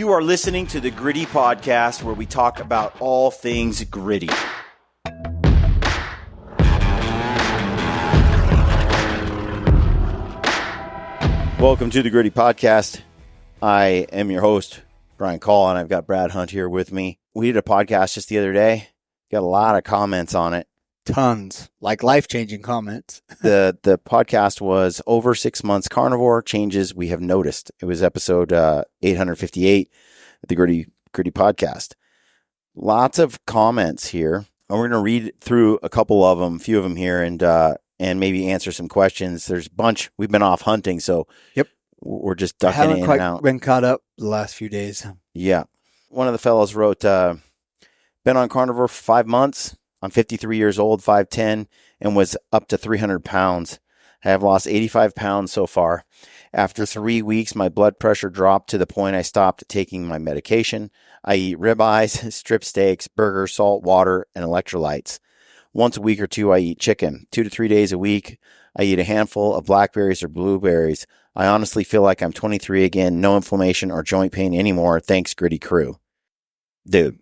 You are listening to the Gritty Podcast, where we talk about all things gritty. Welcome to the Gritty Podcast. I am your host, Brian Call, and I've got Brad Hunt here with me. We did a podcast just the other day. Got a lot of comments on it. Tons, like life-changing comments. The podcast was over 6 months carnivore changes we have noticed. It was episode 858 of the Gritty Podcast. Lots of comments here. And we're going to read through a couple of them, a few of them here, and maybe answer some questions. There's a bunch. We've been off hunting, so yep, we're just ducking in and out. Haven't quite been caught up the last few days. Yeah. One of the fellows wrote, been on carnivore for 5 months. I'm 53 years old, 5'10", and was up to 300 pounds. I have lost 85 pounds so far. After 3 weeks, my blood pressure dropped to the point I stopped taking my medication. I eat ribeyes, strip steaks, burgers, salt, water, and electrolytes. Once a week or two, I eat chicken. 2 to 3 days a week, I eat a handful of blackberries or blueberries. I honestly feel like I'm 23 again, no inflammation or joint pain anymore. Thanks, Gritty Crew. Dude.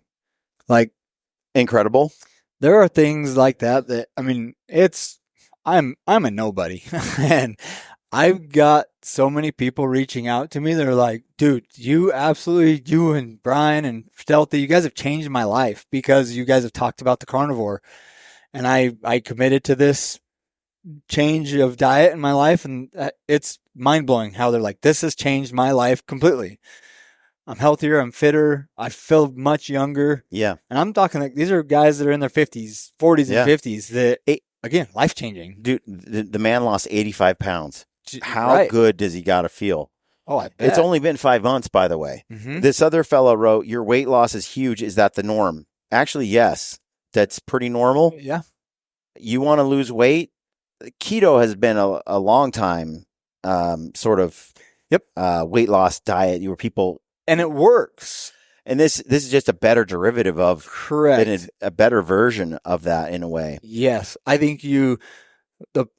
Like, incredible. There are things like that, I mean, I'm a nobody. And I've got so many people reaching out to me. They're like, dude, you and Brian and Stealthy, you guys have changed my life because you guys have talked about the carnivore. And I committed to this change of diet in my life. And it's mind blowing how they're like, this has changed my life completely. I'm healthier. I'm fitter. I feel much younger. Yeah. And I'm talking like these are guys that are in their 50s, 40s, and 50s that, again, life changing. Dude, the man lost 85 pounds. How good does he got to feel? Oh, I bet. It's only been 5 months, by the way. Mm-hmm. This other fellow wrote, your weight loss is huge. Is that the norm? Actually, yes. That's pretty normal. Yeah. You want to lose weight? Keto has been a long time sort of weight loss diet where people... And it works. And this is just a better derivative of... Correct. A better version of that in a way. Yes. I think the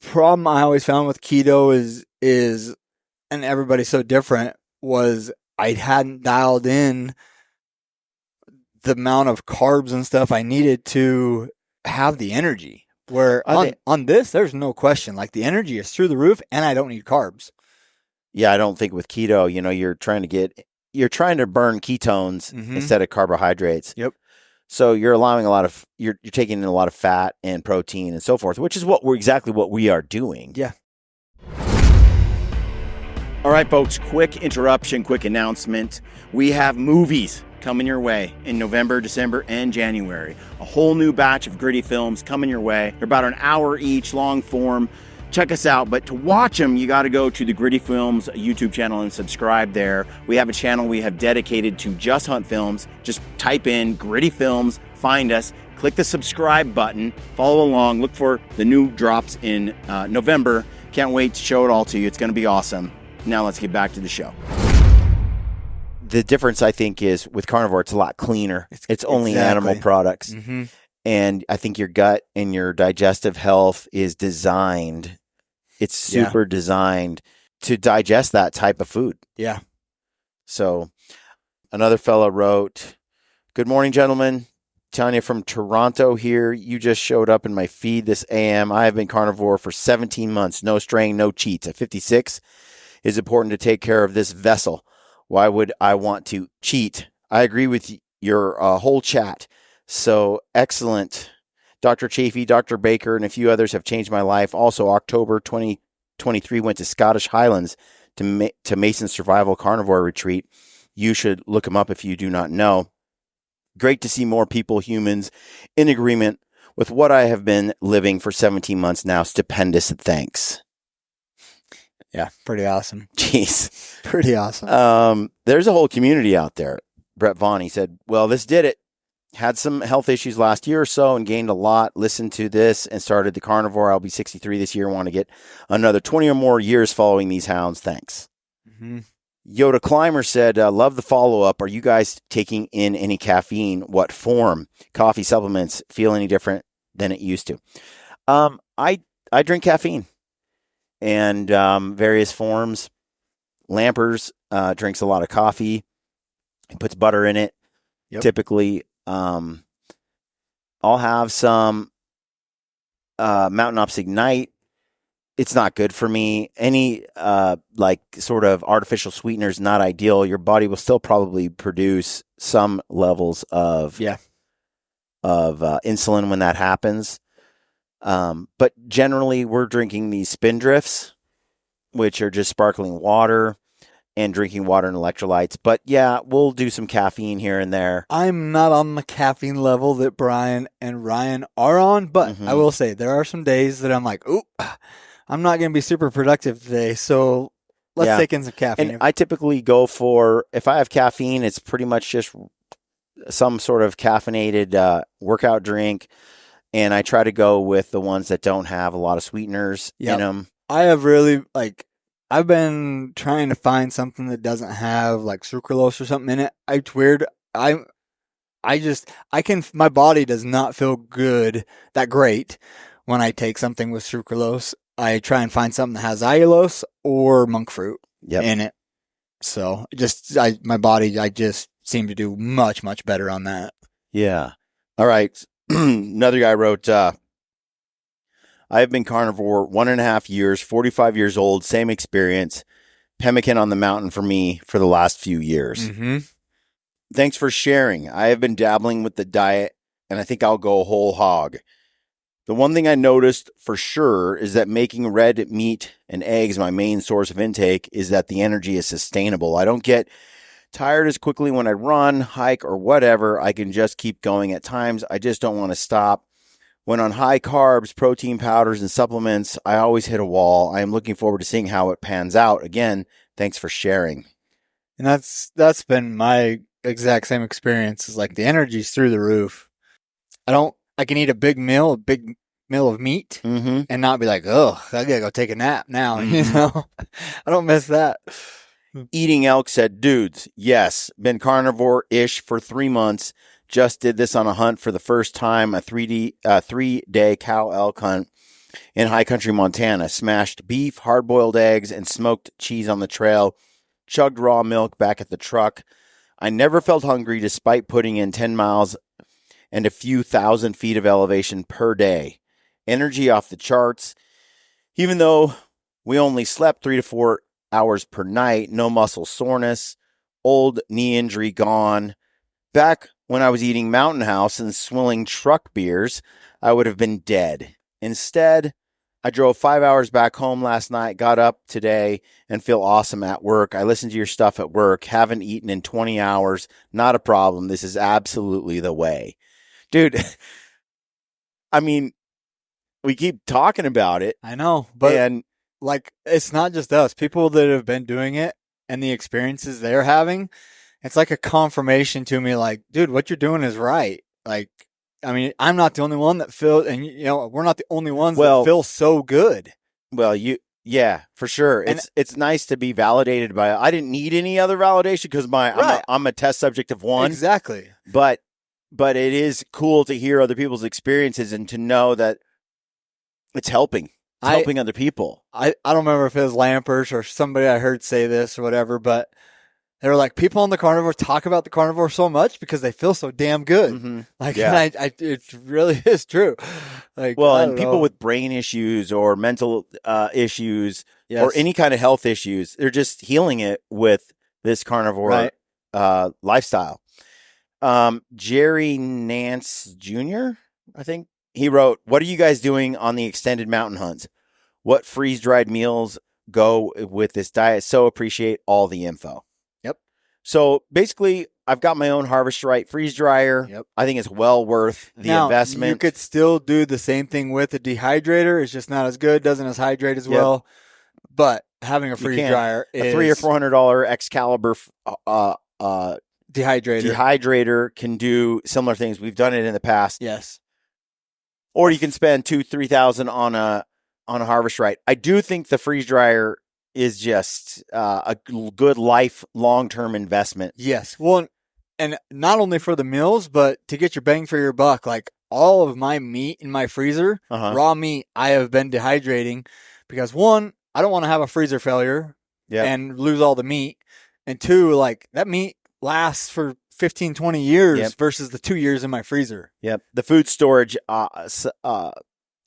problem I always found with keto is, and everybody's so different, was I hadn't dialed in the amount of carbs and stuff I needed to have the energy. Where on this, there's no question. Like, the energy is through the roof, and I don't need carbs. Yeah, I don't think with keto, you're trying to burn ketones instead of carbohydrates. Yep. So you're allowing you're taking in a lot of fat and protein and so forth, which is exactly what we are doing. Yeah. All right, folks, quick interruption, quick announcement. We have movies coming your way in November, December, and January. A whole new batch of gritty films coming your way. They're about an hour each, long form. Check us out. But to watch them, you got to go to the Gritty Films YouTube channel and subscribe there. We have a channel we have dedicated to just hunt films. Just type in Gritty Films, find us, click the subscribe button, follow along, look for the new drops in November. Can't wait to show it all to you. It's going to be awesome. Now let's get back to the show. The difference, I think, is with carnivore, it's a lot cleaner. It's only animal products. Mm-hmm. And I think your gut and your digestive health is designed. It's super designed to digest that type of food. Yeah. So another fellow wrote, good morning, gentlemen. Tanya from Toronto here. You just showed up in my feed this AM. I have been carnivore for 17 months. No straying, no cheats. At 56, it's important to take care of this vessel. Why would I want to cheat? I agree with your whole chat. So excellent. Dr. Chafee, Dr. Baker, and a few others have changed my life. Also, October 2023, went to Scottish Highlands to Mason's Survival Carnivore Retreat. You should look them up if you do not know. Great to see more people, humans, in agreement with what I have been living for 17 months now. Stupendous. Thanks. Yeah, pretty awesome. Jeez. Pretty awesome. There's a whole community out there. Brett Vaughn, he said, well, this did it. Had some health issues last year or so and gained a lot. Listened to this and started the carnivore. I'll be 63 this year. Want to get another 20 or more years following these hounds. Thanks. Mm-hmm. Yoda Climber said, love the follow-up. Are you guys taking in any caffeine? What form? Coffee, supplements, feel any different than it used to? I drink caffeine and various forms. Lampers drinks a lot of coffee. It puts butter in it. Yep. Typically, I'll have some Mountain Ops Ignite. It's not good for me. Any like sort of artificial sweetener is not ideal. Your body will still probably produce some levels of insulin when that happens. But generally, we're drinking these Spindrifts, which are just sparkling water, and drinking water and electrolytes. But yeah, we'll do some caffeine here and there. I'm not on the caffeine level that Brian and Ryan are on, but I will say there are some days that I'm like, ooh, I'm not going to be super productive today, so let's take in some caffeine. And I typically go for, if I have caffeine, it's pretty much just some sort of caffeinated workout drink, and I try to go with the ones that don't have a lot of sweeteners in them. I have really, I've been trying to find something that doesn't have like sucralose or something in it. It's weird. My body does not feel that great when I take something with sucralose. I try and find something that has allulose or monk fruit in it. So my body, I just seem to do much, much better on that. Yeah. All right. Another guy wrote, I have been carnivore 1.5 years, 45 years old, same experience. Pemmican on the mountain for me for the last few years. Mm-hmm. Thanks for sharing. I have been dabbling with the diet, and I think I'll go whole hog. The one thing I noticed for sure is that making red meat and eggs my main source of intake is that the energy is sustainable. I don't get tired as quickly when I run, hike, or whatever. I can just keep going at times. I just don't want to stop. When on high carbs, protein powders, and supplements, I always hit a wall. I am looking forward to seeing how it pans out. Again, thanks for sharing. And that's been my exact same experience. Is like the energy's through the roof. I can eat a big meal of meat, and not be like, oh, I gotta go take a nap now. You know, I don't miss that. Eating Elk said, dudes, yes, been carnivore-ish for 3 months. Just did this on a hunt for the first time, a 3-day cow elk hunt in high country Montana. Smashed beef, hard-boiled eggs, and smoked cheese on the trail. Chugged raw milk back at the truck. I never felt hungry despite putting in 10 miles and a few thousand feet of elevation per day. Energy off the charts. Even though we only slept 3 to 4 hours per night, no muscle soreness, old knee injury gone. Back when I was eating Mountain House and swilling truck beers, I would have been dead. Instead, I drove 5 hours back home last night, got up today, and feel awesome at work. I listened to your stuff at work, haven't eaten in 20 hours. Not a problem. This is absolutely the way. Dude, I mean, we keep talking about it. I know, but it's not just us. People that have been doing it and the experiences they're having, it's like a confirmation to me, like, dude, what you're doing is right. Like, I mean, I'm not the only one that feels, and we're not the only ones that feel so good. Well, yeah, for sure. It's nice to be validated by. I didn't need any other validation because I'm a test subject of one. Exactly. But it is cool to hear other people's experiences and to know that it's helping. It's helping other people. I don't remember if it was Lampers or somebody I heard say this or whatever, but they were like, people on the carnivore talk about the carnivore so much because they feel so damn good. Mm-hmm. Like, yeah. It really is true. Like, and people with brain issues or mental issues or any kind of health issues, they're just healing it with this carnivore lifestyle. Jerry Nance Jr., I think, he wrote, what are you guys doing on the extended mountain hunts? What freeze-dried meals go with this diet? So appreciate all the info. Yep. So basically, I've got my own Harvest Right freeze dryer. Yep. I think it's well worth the investment. You could still do the same thing with a dehydrator. It's just not as good, doesn't as hydrate as well. But having a freeze dryer is... a $300 or $400 Excalibur dehydrator can do similar things. We've done it in the past. Yes. Or you can spend $2,000-$3,000 on a Harvest Right. I do think the freeze dryer is just a good long-term investment. Yes. Well, and not only for the meals, but to get your bang for your buck. Like all of my meat in my freezer, raw meat, I have been dehydrating because one, I don't want to have a freezer failure and lose all the meat. And two, like that meat lasts for 15, 20 years Yep. versus the 2 years in my freezer. Yep. The food storage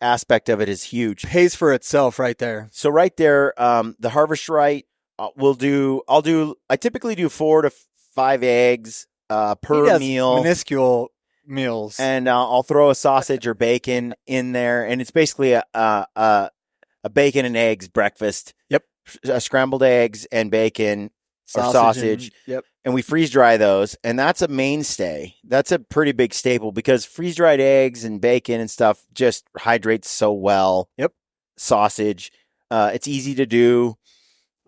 aspect of it is huge. Pays for itself right there. So right there, the Harvest Right, I typically do 4 to 5 eggs He per does meal. minuscule meals. And I'll throw a sausage or bacon in there, and it's basically a bacon and eggs breakfast. Yep. Scrambled eggs and bacon or sausage. Yep. And we freeze dry those, and that's a mainstay. That's a pretty big staple because freeze dried eggs and bacon and stuff just hydrates so well. Yep. Sausage, it's easy to do.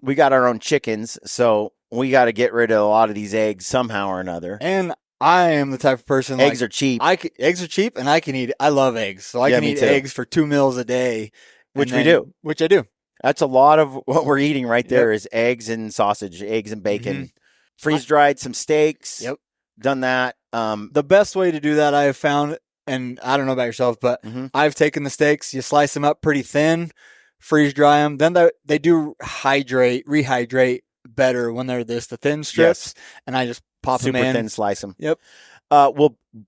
We got our own chickens, so we got to get rid of a lot of these eggs somehow or another. And I am the type of person Eggs are cheap. Eggs are cheap, and I love eggs, so I can me eat too. eggs for 2 meals a day, Which we do. Which I do. That's a lot of what we're eating right there is eggs and sausage, eggs and bacon. Mm-hmm. Freeze dried some steaks. Yep. Done that. The best way to do that I have found, and I don't know about yourself, but I've taken the steaks, you slice them up pretty thin, freeze dry them. Then they do rehydrate better when they're the thin strips, and I just pop them in. Super thin, slice them. Yep.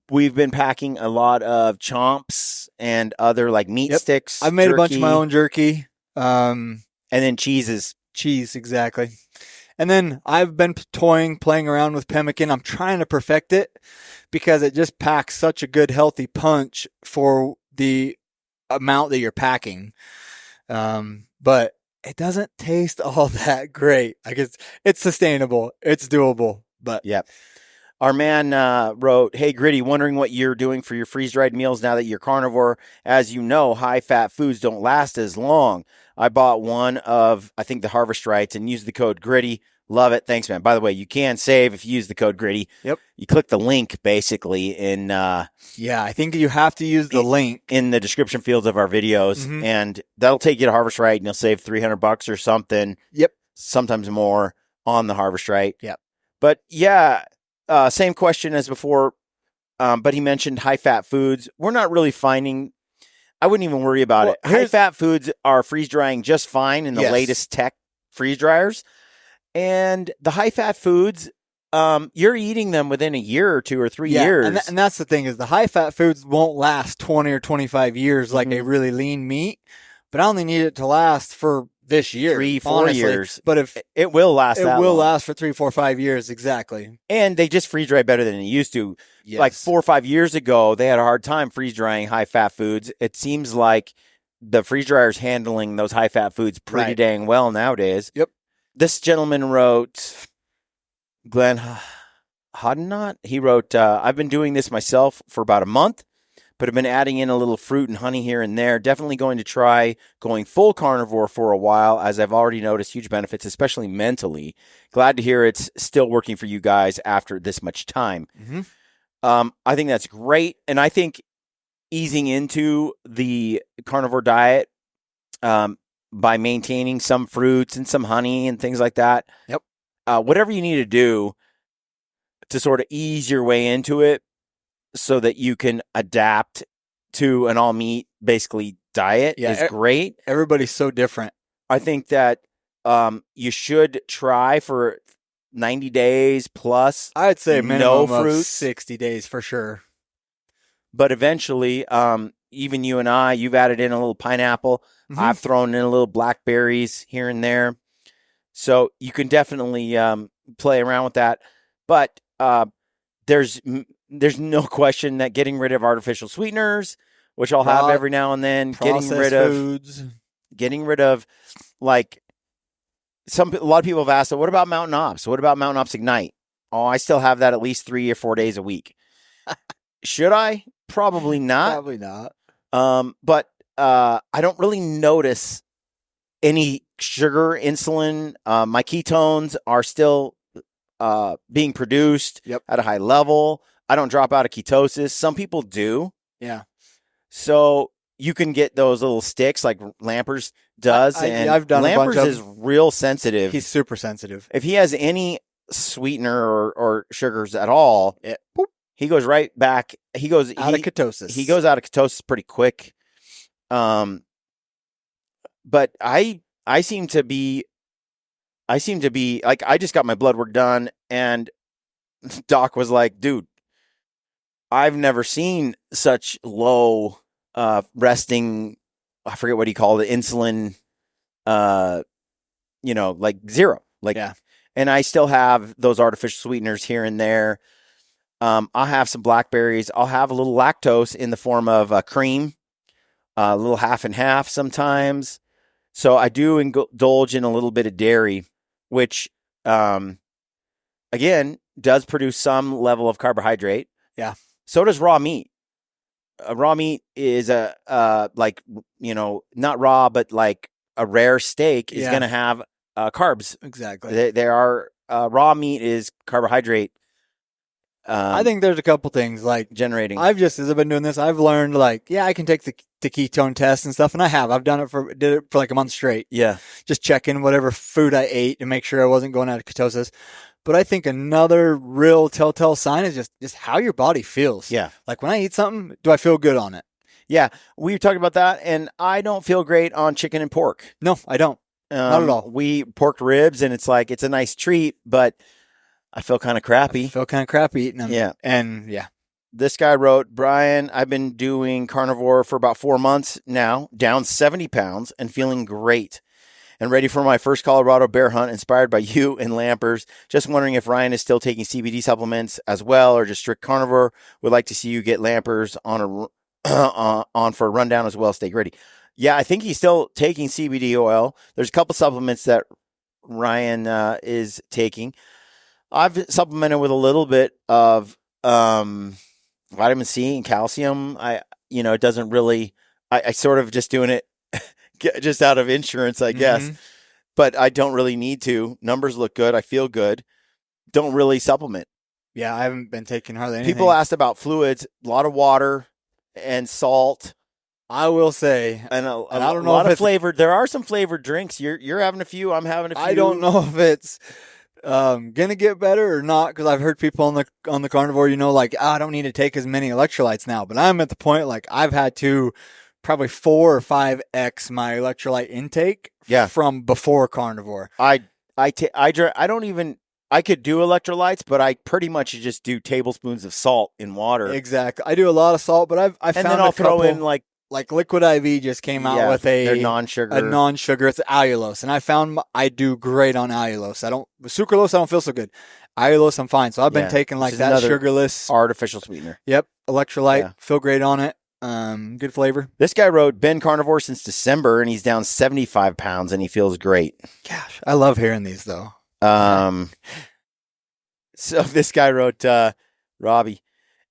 We've been packing a lot of chomps and other like meat sticks. I've made a bunch of my own jerky. And then cheeses. Cheese, exactly. And then I've been playing around with pemmican. I'm trying to perfect it because it just packs such a good, healthy punch for the amount that you're packing. But it doesn't taste all that great. I guess it's sustainable. It's doable. But yep. Our man wrote, "Hey, Gritty, wondering what you're doing for your freeze-dried meals now that you're carnivore. As you know, high-fat foods don't last as long. I bought one of, I think, the Harvest Rights and used the code Gritty. Love it. Thanks, man. By the way, you can save if you use the code Gritty. Yep. You click the link, basically, in yeah, I think you have to use the link in the description fields of our videos, and that'll take you to Harvest Right, and you'll save $300 or something. Yep. Sometimes more on the Harvest Right. Yep. But, yeah, same question as before, but he mentioned high-fat foods. We're not really finding – I wouldn't even worry about it. High-fat foods are freeze-drying just fine in the latest tech freeze dryers. And the high-fat foods, you're eating them within a year or 2 or 3 years. And that's the thing is the high-fat foods won't last 20 or 25 years like a really lean meat, but I only need it to last for this year. 3-4 years. But if it will last that long. It will last for 3, 4, 5 years, exactly. And they just freeze dry better than they used to. Yes. Like 4 or 5 years ago, they had a hard time freeze drying high-fat foods. It seems like the freeze dryer's handling those high-fat foods pretty dang well nowadays. Yep. This gentleman wrote, Glenn Hodnot, he wrote, I've been doing this myself for about a month, but I've been adding in a little fruit and honey here and there. Definitely going to try going full carnivore for a while, as I've already noticed huge benefits, especially mentally. Glad to hear it's still working for you guys after this much time. I think that's great. And I think easing into the carnivore diet, by maintaining some fruits and some honey and things like that. Yep. Whatever you need to do to sort of ease your way into it so that you can adapt to an all meat basically diet is great. Everybody's so different. I think that you should try for 90 days plus. I'd say minimum no fruits. Of 60 days for sure. But eventually, even you and I, you've added in a little pineapple. I've thrown in a little blackberries here and there. So you can definitely play around with that. But there's no question that getting rid of artificial sweeteners, which I'll have every now and then, getting rid of like a lot of people have asked, what about Mountain Ops? What about Mountain Ops Ignite? Oh, I still have that at least 3 or 4 days a week. Should I? Probably not. Probably not. But I don't really notice any sugar, insulin. My ketones are still being produced at a high level. I don't drop out of ketosis. Some people do. Yeah. So you can get those little sticks like Lampers does. and I've done Lampers a bunch of is real sensitive. He's super sensitive. If he has any sweetener or sugars at all, he goes right back. He goes out of ketosis. He goes out of ketosis pretty quick. But I seem to be like, I just got my blood work done, and doc was like, dude, I've never seen such low resting, I forget what he called it, insulin, like zero. Like, Yeah. And I still have those artificial sweeteners here and there. I'll have some blackberries. I'll have a little lactose in the form of cream, a little half and half sometimes. So I do indulge in a little bit of dairy, which, again, does produce some level of carbohydrate. Yeah. So does raw meat. Raw meat is not raw, but like a rare steak is going to have carbs. Exactly. They are raw meat is carbohydrate. I think there's a couple things like generating. As I've been doing this, I've learned I can take the ketone test and stuff, and I've done it did it for like a month straight. Yeah. Just checking whatever food I ate to make sure I wasn't going out of ketosis. But I think another real telltale sign is just how your body feels. Yeah. Like when I eat something, do I feel good on it? Yeah. We've talked about that, and I don't feel great on chicken and pork. No, I don't. Not at all. We pork ribs, and it's a nice treat, but I feel kind of crappy. Eating them. Yeah. And yeah. This guy wrote, Brian, I've been doing carnivore for about 4 months now, down 70 pounds and feeling great. And ready for my first Colorado bear hunt inspired by you and Lampers. Just wondering if Ryan is still taking CBD supplements as well or just strict carnivore. Would like to see you get Lampers on for a rundown as well. Stay ready. Yeah, I think he's still taking CBD oil. There's a couple supplements that Ryan is taking. I've supplemented with a little bit of vitamin C and calcium. It doesn't really, I sort of just doing it just out of insurance, I guess. But I don't really need to. Numbers look good. I feel good. Don't really supplement. Yeah, I haven't been taking hardly anything. People asked about fluids. A lot of water and salt. I will say, and I don't know lot of flavored. There are some flavored drinks. You're having a few. I'm having a few. I don't know if it's gonna get better or not, because I've heard people on the carnivore, I don't need to take as many electrolytes now. But I'm at the point I've had to probably 4 or 5x my electrolyte intake from before carnivore. I don't even. I could do electrolytes, but I pretty much just do tablespoons of salt in water. Exactly. I do a lot of salt, but I found then I'll throw in like Liquid IV just came out with a non-sugar. It's allulose, and I found I do great on allulose. Sucralose I don't feel so good. Allulose I'm fine. So I've been taking that sugarless artificial sweetener. Yep, electrolyte. Feel great on it. Good flavor. This guy wrote, been carnivore since December, and he's down 75 pounds, and he feels great. Gosh, I love hearing these though. So this guy wrote, Robbie,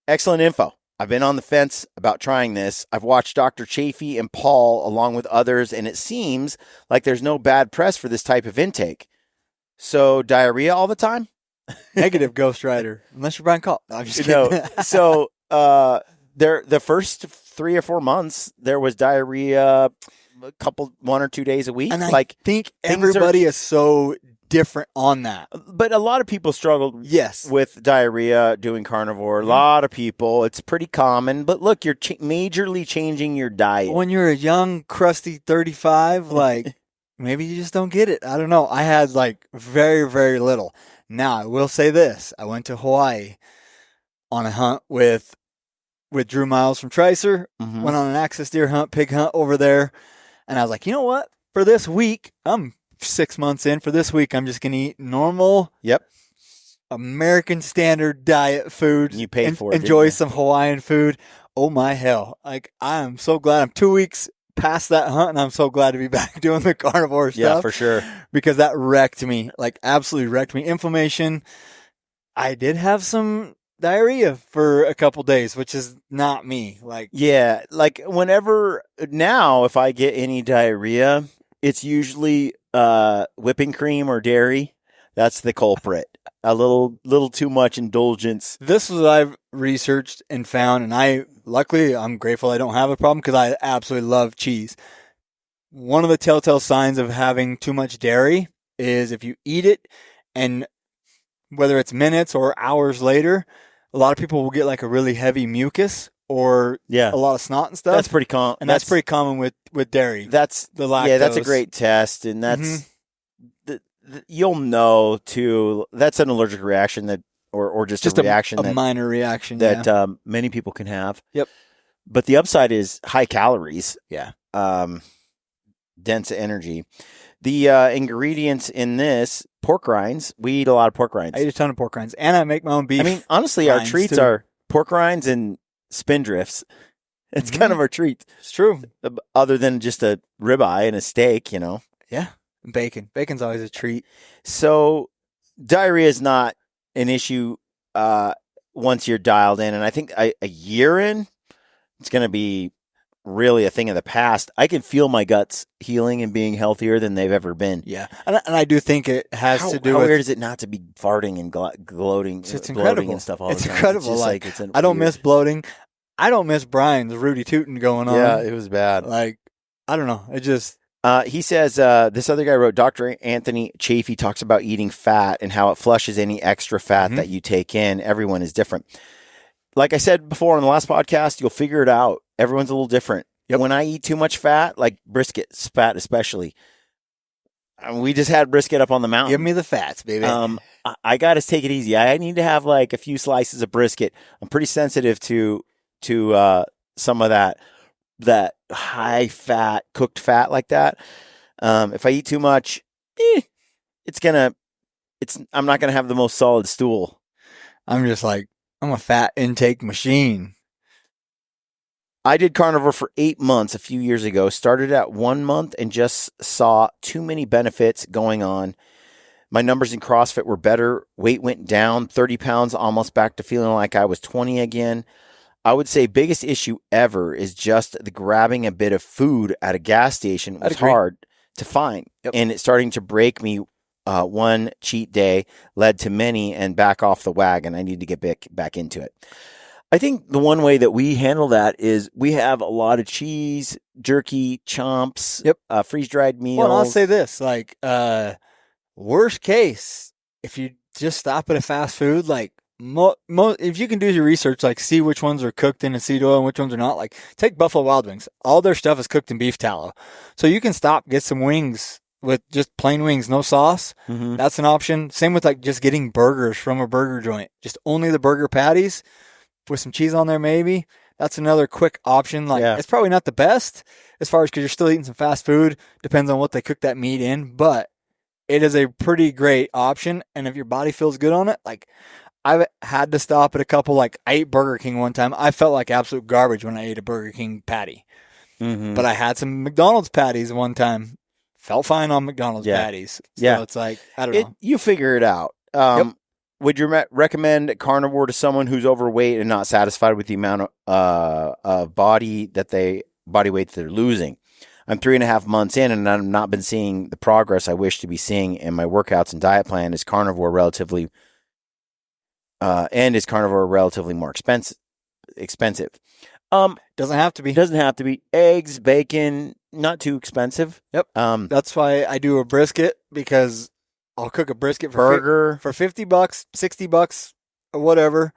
excellent info. I've been on the fence about trying this. I've watched Dr. Chafee and Paul along with others, and it seems like there's no bad press for this type of intake. So diarrhea all the time? Negative, Ghost Rider. Unless you're Brian Call. No, I'm just kidding. No. So the first 3 or 4 months, there was diarrhea 1 or 2 days a week. And I think everybody is so different on that. But a lot of people struggled with diarrhea doing carnivore. A lot of people. It's pretty common. But look, you're majorly changing your diet. When you're a young, crusty 35, maybe you just don't get it. I don't know. I had very, very little. Now, I will say this. I went to Hawaii on a hunt with Drew Miles from Tricer. Went on an access deer hunt, pig hunt over there. And I was like, you know what? For this week, I'm 6 months in. For this week, I'm just going to eat normal American standard diet food. You paid for it. Enjoy some Hawaiian food. Oh, my hell. I'm so glad. I'm 2 weeks past that hunt, and I'm so glad to be back doing the carnivore stuff. Yeah, for sure. Because that wrecked me. Absolutely wrecked me. Inflammation. I did have some diarrhea for a couple days, which is not me. Whenever now, if I get any diarrhea, it's usually whipping cream or dairy. That's the culprit. A little too much indulgence. This is what I've researched and found, and I'm grateful I don't have a problem because I absolutely love cheese. One of the telltale signs of having too much dairy is if you eat it, and whether it's minutes or hours later, a lot of people will get a really heavy mucus or a lot of snot and stuff. That's pretty common. And that's pretty common with dairy. That's the lactose. Yeah, that's a great test, and that's you'll know too. That's an allergic reaction that or just a reaction a minor reaction that many people can have. Yep. But the upside is high calories. Yeah. Dense energy. The ingredients in this, pork rinds. We eat a lot of pork rinds. I eat a ton of pork rinds, and I make my own beef. I mean, honestly, our treats are pork rinds and spindrifts. It's kind of our treat. It's true. Other than just a ribeye and a steak, you know. Yeah. Bacon. Bacon's always a treat. So diarrhea is not an issue once you're dialed in. And I think a year in, it's going to be really a thing of the past. I can feel my guts healing and being healthier than they've ever been. Yeah. And I do think it has to do how with... weird is it not to be farting and gloating, it's bloating and stuff all the time? It's incredible. Like I don't miss bloating. I don't miss Brian's Rudy Tootin' going on. Yeah, it was bad. Like, I don't know. It just... he says, this other guy wrote, Dr. Anthony Chafee talks about eating fat and how it flushes any extra fat that you take in. Everyone is different. Like I said before on the last podcast, you'll figure it out. Everyone's a little different. Yep. When I eat too much fat, like brisket, fat especially, we just had brisket up on the mountain. Give me the fats, baby. I got to take it easy. I need to have like a few slices of brisket. I'm pretty sensitive to some of that high fat, cooked fat like that. If I eat too much, I'm not gonna have the most solid stool. I'm just like, I'm a fat intake machine. I did carnivore for 8 months a few years ago, started at 1 month and just saw too many benefits going on. My numbers in CrossFit were better. Weight went down 30 pounds, almost back to feeling like I was 20 again. I would say biggest issue ever is just the grabbing a bit of food at a gas station was hard to find. Yep. And it's starting to break me. One cheat day led to many and back off the wagon. I need to get back into it. I think the one way that we handle that is we have a lot of cheese, jerky, chomps, freeze-dried meals. Well, I'll say this, like, worst case, if you just stop at a fast food, like, if you can do your research, like, see which ones are cooked in seed oil and which ones are not, like, take Buffalo Wild Wings. All their stuff is cooked in beef tallow. So you can stop, get some wings with just plain wings, no sauce. Mm-hmm. That's an option. Same with, like, just getting burgers from a burger joint. Just only the burger patties with some cheese on there, maybe. That's another quick option. Like, it's probably not the best as far as because you're still eating some fast food. Depends on what they cook that meat in, but it is a pretty great option. And if your body feels good on it, like, I've had to stop at a couple. Like, I ate Burger King one time. I felt like absolute garbage when I ate a Burger King patty, but I had some McDonald's patties one time. Felt fine on McDonald's patties. So it's like, I don't know. You figure it out. Would you recommend carnivore to someone who's overweight and not satisfied with the amount of body weight they're losing? I'm 3.5 months in and I've not been seeing the progress I wish to be seeing in my workouts and diet plan. Is carnivore relatively more expensive? Doesn't have to be. Doesn't have to be. Eggs, bacon, not too expensive. Yep. That's why I do a brisket, because I'll cook a brisket for $50, $60, or whatever.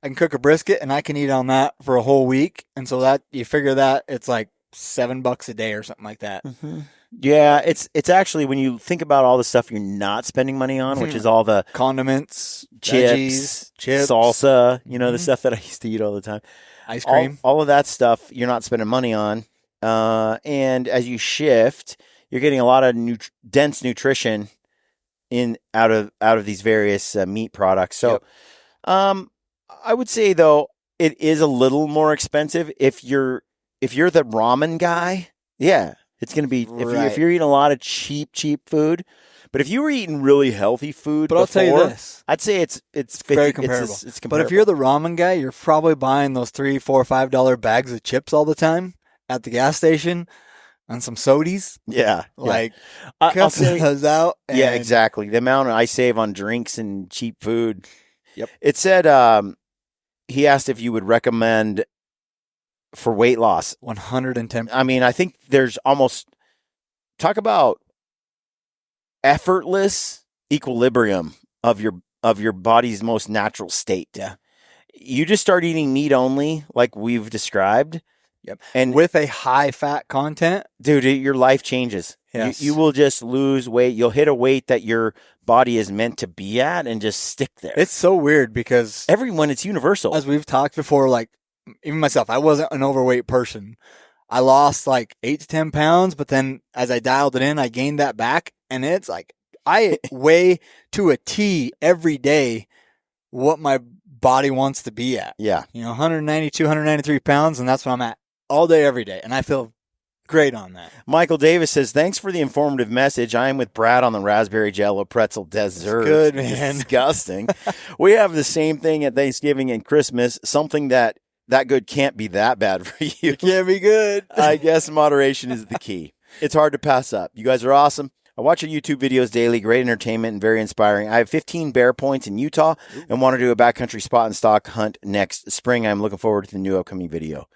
I can cook a brisket and I can eat on that for a whole week. And so that you figure that it's like $7 a day or something like that. Mm-hmm. Yeah, it's actually, when you think about all the stuff you're not spending money on, which is all the condiments, chips, salsa, the stuff that I used to eat all the time. Ice cream. All of that stuff you're not spending money on. And as you shift, you're getting a lot of dense nutrition out of these various meat products. So, I would say though it is a little more expensive if you're the ramen guy. Yeah, it's going to be if you're eating a lot of cheap food. But if you were eating really healthy food, I'll tell you this, I'd say it's very comparable. It's comparable. But if you're the ramen guy, you're probably buying those $3, $4, $5 bags of chips all the time at the gas station. And some sodies. Yeah. I'll say those out. Yeah, exactly. The amount I save on drinks and cheap food. Yep. It said, he asked if you would recommend for weight loss. 110. I mean, I think there's talk about effortless equilibrium of your body's most natural state. Yeah. You just start eating meat only, like we've described, Yep. And with a high fat content, dude, your life changes. Yes. You will just lose weight. You'll hit a weight that your body is meant to be at and just stick there. It's so weird because everyone, it's universal. As we've talked before, like even myself, I wasn't an overweight person. I lost like 8 to 10 pounds, but then as I dialed it in, I gained that back. And it's like I weigh to a T every day what my body wants to be at. Yeah. 192, 193 pounds, and that's what I'm at all day, every day. And I feel great on that. Michael Davis says, thanks for the informative message. I am with Brad on the raspberry jello pretzel dessert. That's good, man. Disgusting. We have the same thing at Thanksgiving and Christmas. Something that good can't be that bad for you. It can't be good. I guess moderation is the key. It's hard to pass up. You guys are awesome. I watch your YouTube videos daily. Great entertainment and very inspiring. I have 15 bear points in Utah and want to do a backcountry spot and stock hunt next spring. I'm looking forward to the new upcoming video.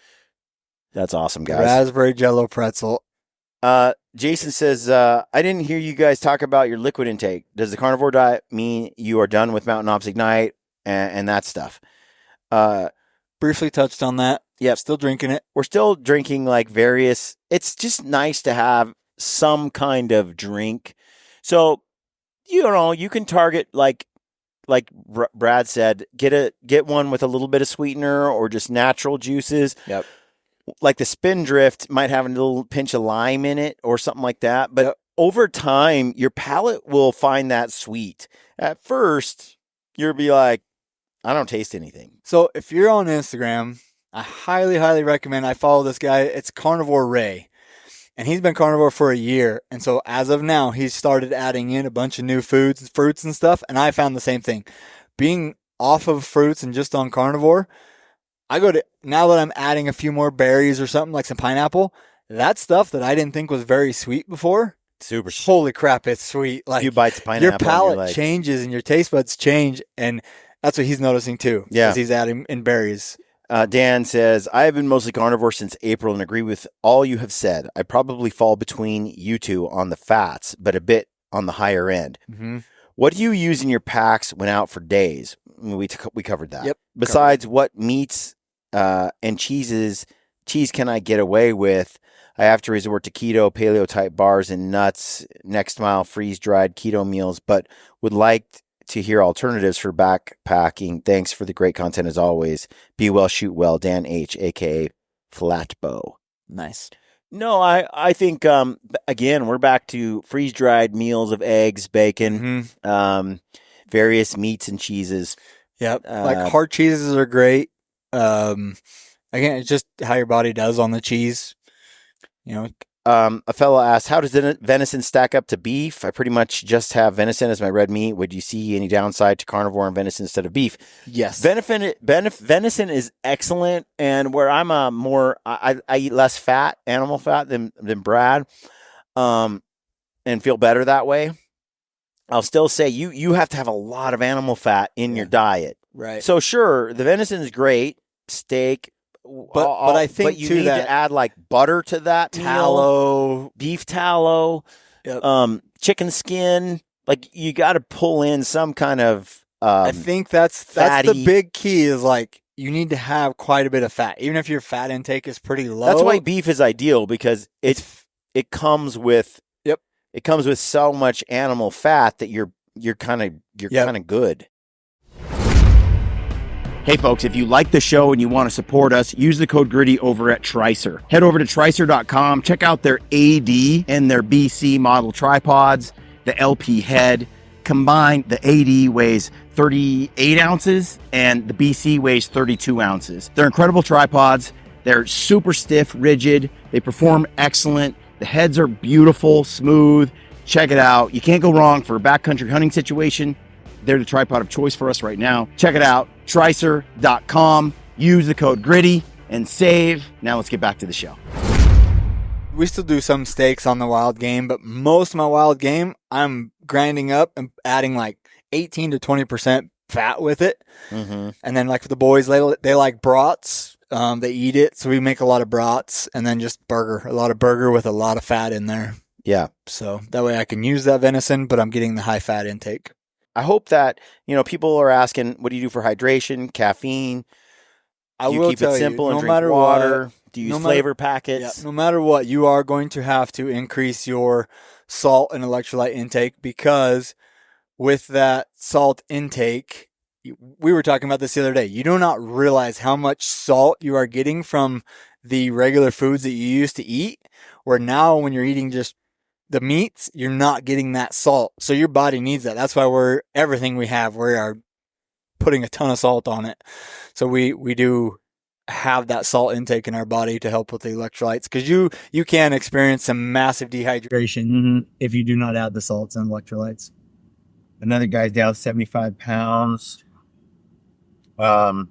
That's awesome, guys. Raspberry jello pretzel. Jason says, I didn't hear you guys talk about your liquid intake. Does the carnivore diet mean you are done with Mountain Ops Ignite and that stuff? Briefly touched on that. Yep. Still drinking it. We're still drinking like various. It's just nice to have some kind of drink. So, you can target like Brad said, get one with a little bit of sweetener or just natural juices. Yep. Like the Spindrift might have a little pinch of lime in it or something like that. But over time, your palate will find that sweet. At first, you'll be like, I don't taste anything. So if you're on Instagram, I highly, highly recommend. I follow this guy. It's Carnivore Ray. And he's been carnivore for a year. And so as of now, he's started adding in a bunch of new foods, fruits and stuff. And I found the same thing. Being off of fruits and just on carnivore, now that I'm adding a few more berries or something like some pineapple, that stuff that I didn't think was very sweet before. Super. Holy crap, it's sweet. Like you bite the pineapple. Your palate changes and your taste buds change. And that's what he's noticing too. Yeah. As he's adding in berries. Dan says, I have been mostly carnivore since April and agree with all you have said. I probably fall between you two on the fats, but a bit on the higher end. Mm-hmm. What do you use in your packs when out for days? We covered that. Yep. Besides what meats and cheese can I get away with? I have to resort to keto, paleo type bars and nuts, next mile freeze dried keto meals, but would like to hear alternatives for backpacking. Thanks for the great content as always. Be well, shoot well. Dan H, aka Flatbow. Nice. No, I think again we're back to freeze dried meals of eggs, bacon, various meats and cheeses. Yep, like hard cheeses are great. Again, it's just how your body does on the cheese. A fellow asked, how does venison stack up to beef? I pretty much just have venison as my red meat. Would you see any downside to carnivore and venison instead of beef? Yes. Venison is excellent. And where I'm I eat less fat, animal fat than Brad, and feel better that way. I'll still say you have to have a lot of animal fat in your diet. Right. So sure, the venison is great. Steak. But I think you need to add like butter to that tallow, beef tallow, chicken skin. Like you got to pull in some kind of. I think that's the big key is like you need to have quite a bit of fat, even if your fat intake is pretty low. That's why beef is ideal because it comes with it comes with so much animal fat that you're kind of good. Hey folks, if you like the show and you want to support us, use the code GRIDDY over at Tricer. Head over to tricer.com, check out their AD and their BC model tripods, the LP head. Combined, the AD weighs 38 ounces and the BC weighs 32 ounces. They're incredible tripods. They're super stiff, rigid. They perform excellent. The heads are beautiful, smooth. Check it out. You can't go wrong for a backcountry hunting situation. They're the tripod of choice for us right now. Check it out, tricer.com. Use the code GRIDDY and save. Now let's get back to the show. We still do some steaks on the wild game, but most of my wild game, I'm grinding up and adding like 18 to 20% fat with it. Mm-hmm. And then like for the boys, they like brats. They eat it. So we make a lot of brats and then just a lot of burger with a lot of fat in there. Yeah. So that way I can use that venison, but I'm getting the high fat intake. I hope that, people are asking, what do you do for hydration, caffeine? I will keep tell it simple you, and no drink matter water, what, Do you use flavor packets? No matter what, you are going to have to increase your salt and electrolyte intake, because with that salt intake, we were talking about this the other day. You do not realize how much salt you are getting from the regular foods that you used to eat, where now when you're eating just the meats, you're not getting that salt. So your body needs that. That's why everything we are putting a ton of salt on it. So we do have that salt intake in our body to help with the electrolytes, because you can experience some massive dehydration if you do not add the salts and electrolytes. Another guy's down 75 pounds. Man,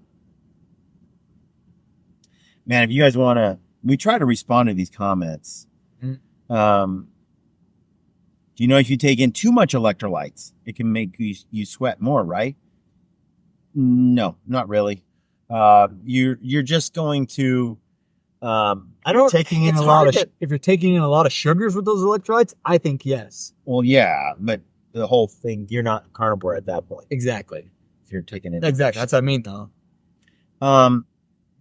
if you guys want to, we try to respond to these comments. Do you know if you take in too much electrolytes, it can make you sweat more, right? No, not really. You're just going to. If you're taking in a lot of sugars with those electrolytes, I think yes. Well, yeah, but the whole thing, you're not carnivore at that point. Exactly. If you're taking it. Exactly. That's what I mean, though.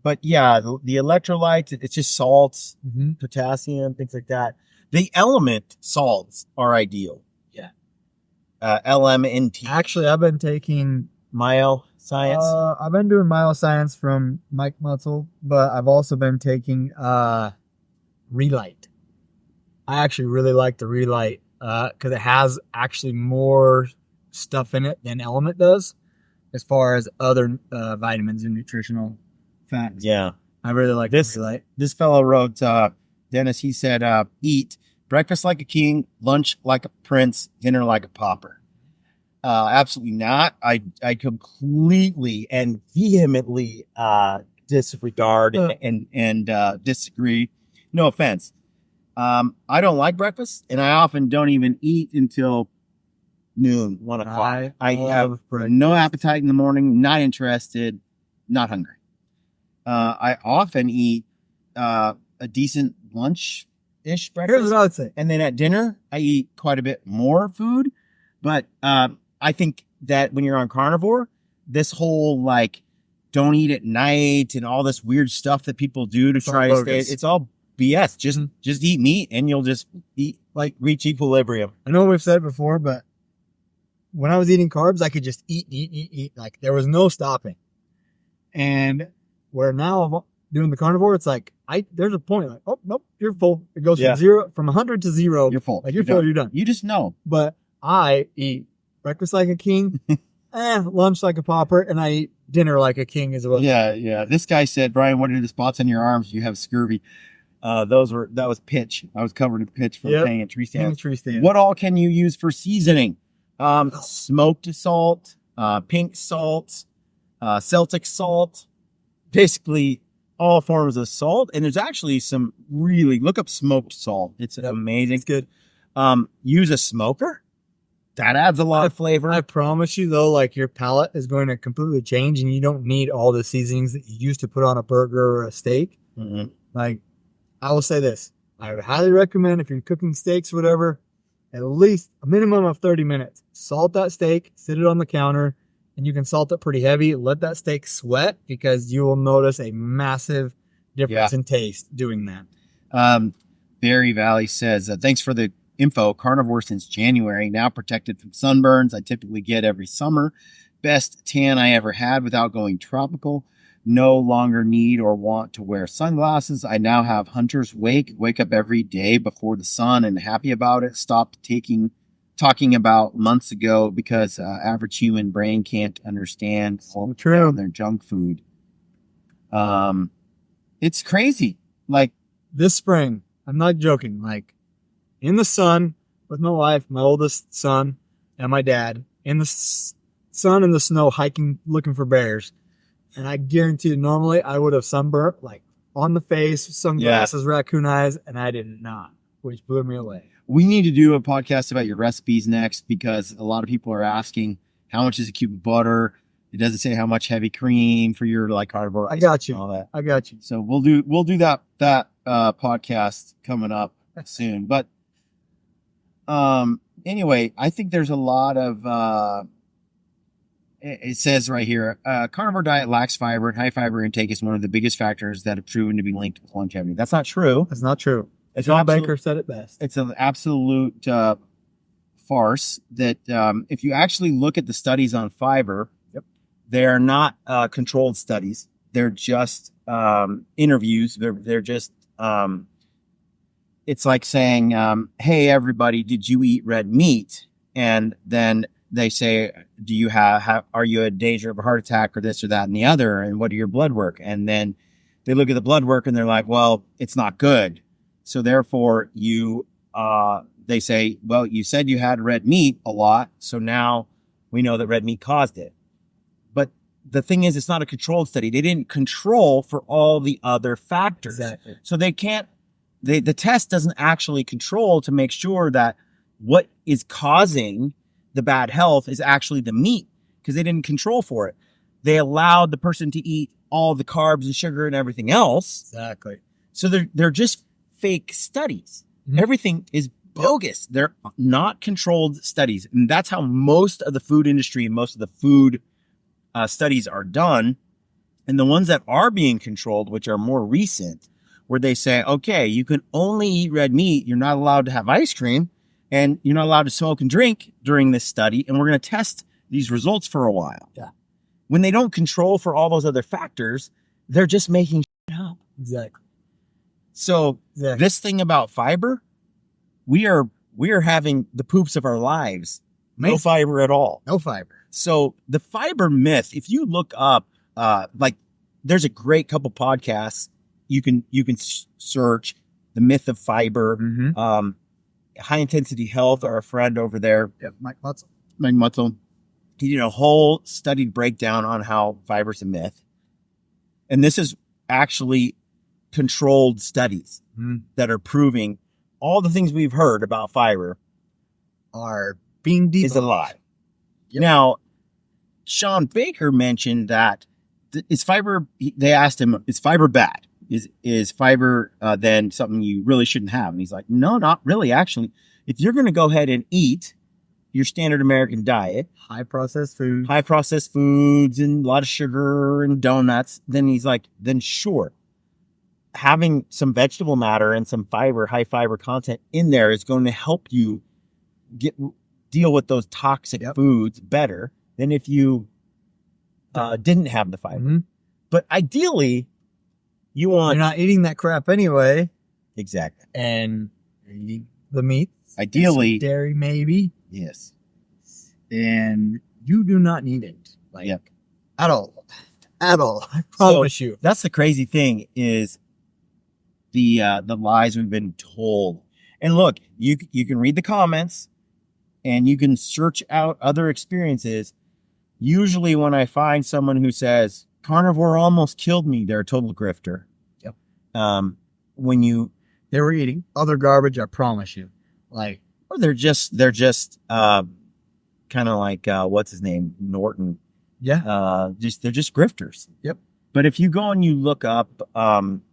But yeah, the electrolytes, it's just salts, potassium, things like that. The element salts are ideal. Yeah. LMNT. Actually, I've been taking Science. I've been doing Science from Mike Mutzel, but I've also been taking Relight. I actually really like the Relight because it has actually more stuff in it than Element does, as far as other vitamins and nutritional facts. Yeah, I really like this Relight. This fellow wrote, Dennis. He said, "Eat breakfast like a king, lunch like a prince, dinner like a pauper." Absolutely not. I completely and vehemently disregard and disagree. No offense. I don't like breakfast, and I often don't even eat until noon, 1 o'clock. I have no appetite in the morning, not interested, not hungry. I often eat a decent lunch-ish breakfast. Here's what I would say. And then at dinner, I eat quite a bit more food. But I think that when you're on carnivore, this whole don't eat at night and all this weird stuff that people do to try to stay, it's all BS. Just eat meat and you'll just reach equilibrium. I know we've said it before, but when I was eating carbs, I could just eat. Like there was no stopping. And where now I'm doing the carnivore, it's there's a point oh nope, you're full. It goes from 100 to 0. You're full. You're full. You're done. You just know. But I eat breakfast like a king, lunch like a pauper, and I eat dinner like a king as well. Yeah. This guy said, "Brian, what are the spots on your arms? You have scurvy." That was pitch. I was covered in pitch from hanging tree stands. What all can you use for seasoning? Smoked salt, pink salt, Celtic salt, basically all forms of salt. And there's actually some look up smoked salt. It's amazing. It's good. Use a smoker. That adds a lot of flavor. I promise you, though, your palate is going to completely change, and you don't need all the seasonings that you used to put on a burger or a steak. I will say this. I would highly recommend, if you're cooking steaks or whatever, at least a minimum of 30 minutes. Salt that steak, sit it on the counter, and you can salt it pretty heavy. Let that steak sweat, because you will notice a massive difference in taste doing that. Berry Valley says, thanks for the info. Carnivore since January, now protected from sunburns I typically get every summer. Best tan I ever had without going tropical. No longer need or want to wear sunglasses. I now have hunter's wake up every day before the sun, and happy about it. Stopped talking about months ago because average human brain can't understand all their junk food. It's crazy. This spring, I'm not joking, in the sun with my wife, my oldest son, and my dad, in the sun and the snow, hiking, looking for bears. And I guarantee you, normally I would have sunburnt, on the face, sunglasses, raccoon eyes, and I did not, which blew me away. We need to do a podcast about your recipes next, because a lot of people are asking, how much is a cube of butter? It doesn't say how much heavy cream for your carnivore. I got you. All that. I got you. So we'll do that podcast coming up soon. But anyway, I think there's a lot of it says right here, carnivore diet lacks fiber, and high fiber intake is one of the biggest factors that have proven to be linked with longevity. That's not true. That's not true. It's John Baker said it best. It's an absolute farce that if you actually look at the studies on fiber, they are not controlled studies. They're just interviews. They're just it's like saying, hey, everybody, did you eat red meat? And then they say, do you are you in danger of a heart attack or this or that and the other? And what are your blood work? And then they look at the blood work and they're like, well, it's not good. So therefore they say, well, you said you had red meat a lot. So now we know that red meat caused it. But the thing is, it's not a controlled study. They didn't control for all the other factors. Exactly. So they can't, the test doesn't actually control to make sure that what is causing the bad health is actually the meat, because they didn't control for it. They allowed the person to eat all the carbs and sugar and everything else. Exactly. So they're just fake studies. Mm-hmm. Everything is bogus. They're not controlled studies. And that's how most of the food industry and most of the food studies are done. And the ones that are being controlled, which are more recent, where they say, okay, you can only eat red meat. You're not allowed to have ice cream, and you're not allowed to smoke and drink during this study. And we're going to test these results for a while. Yeah. When they don't control for all those other factors, they're just making shit up. Exactly. So this thing about fiber, we are having the poops of our lives. No fiber at all. No fiber. So the fiber myth, if you look up, like there's a great couple podcasts you can search the myth of fiber. Mm-hmm. High Intensity Health, our friend over there, Mike Mutzel. He did a whole studied breakdown on how fiber's a myth. And this is actually controlled studies that are proving all the things we've heard about fiber are being debunked. Is a lie. Yep. Now, Sean Baker mentioned that is fiber, they asked him, is fiber bad? Is fiber then something you really shouldn't have? And he's like, no, not really. Actually, if you're going to go ahead and eat your standard American diet, high processed foods and a lot of sugar and donuts, then he's like, then sure, having some vegetable matter and some fiber, high fiber content in there is going to help you deal with those toxic foods better than if you didn't have the fiber. Mm-hmm. But ideally, you're not eating that crap anyway. Exactly. And eating the meat. Ideally. Dairy, maybe. Yes. And you do not need it. At all. I promise you. That's the crazy thing is the lies we've been told. And look, you can read the comments and you can search out other experiences. Usually when I find someone who says, carnivore almost killed me, they're a total grifter. Yep. They were eating other garbage, I promise you. Or they're just kind of like what's his name? Norton. Yeah. They're just grifters. Yep. But if you go and you look up some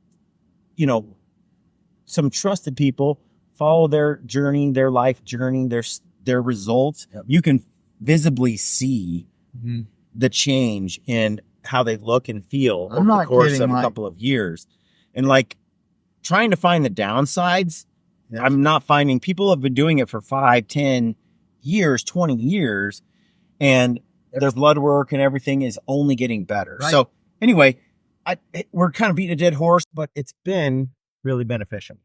trusted people, follow their journey, their life journey, their results, you can visibly see the change in how they look and feel over the course of a couple of years. And trying to find the downsides, I'm not finding. People have been doing it for 5, 10 years, 20 years, and their blood work and everything is only getting better. Right. So anyway, we're kind of beating a dead horse, but it's been really beneficial.